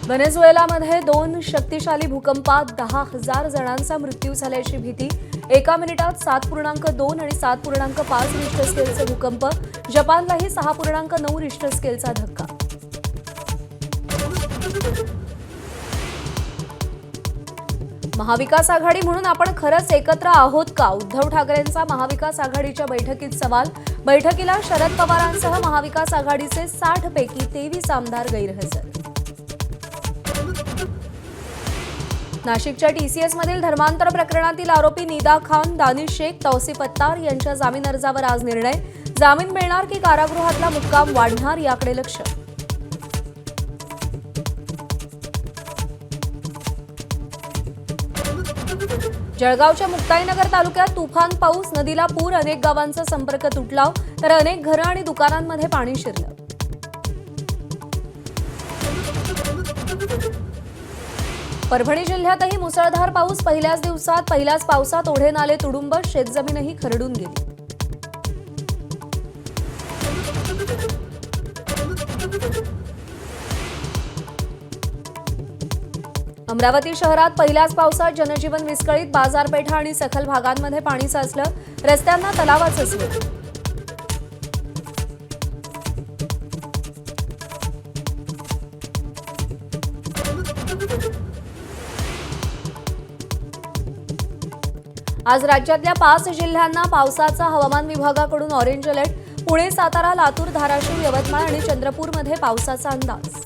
व्हेनेझुएलामध्ये 2 शक्तिशाली भूकंपात 10,000 जणांचा मृत्यू झाल्याची भीती। एका मिनिटात 7.2 आणि 7.5 रिश्टर स्केलचे भूकंप। जपानलाही 6.9 रिश्टर स्केलचा धक्का। महाविकास आघाडी म्हणून आपण खरंच एकत्र आहोत का? उद्धव ठाकरेंचा महाविकास आघाडीच्या बैठकीत सवाल। बैठकीला शरद पवारांसह महाविकास आघाडीचे 60 पैकी 23 आमदार गैरहजर। नाशिकच्या टीसीएस मधील धर्मांतर प्रकरणातील आरोपी निदा खान, दानिश शेख, तौसिफ अत्तार यांच्या जामीन अर्जावर आज निर्णय। जामीन मिळणार की कारागृहातला मुक्काम वाढणार याकडे लक्ष। जळगावच्या मुक्ताईनगर तालुक्यात तुफान पाऊस, नदीला पूर, अनेक गावांचा संपर्क तुटला तर अनेक घरं आणि दुकानांमध्ये पाणी शिरलं। परभणी जिल्ह्यातही मुसळधार पाऊस, पहिल्याच पावसात ओढे नाले तुडुंब, शेतजमीनही खरडून गेली। अमरावती शहरात पहिल्याच पावसात जनजीवन विस्कळीत, बाजारपेठा आणि सखल भागांमध्ये पाणी साचलं, रस्त्यांना तलावाचं स्वरूप। आज राज्यातल्या 5 जिल्ह्यांना पावसाचा हवामान विभागाकडून ऑरेंज अलर्ट। पुणे, सातारा, लातूर, धाराशिव, यवतमाळ आणि चंद्रपूरमध्ये पावसाचा अंदाज।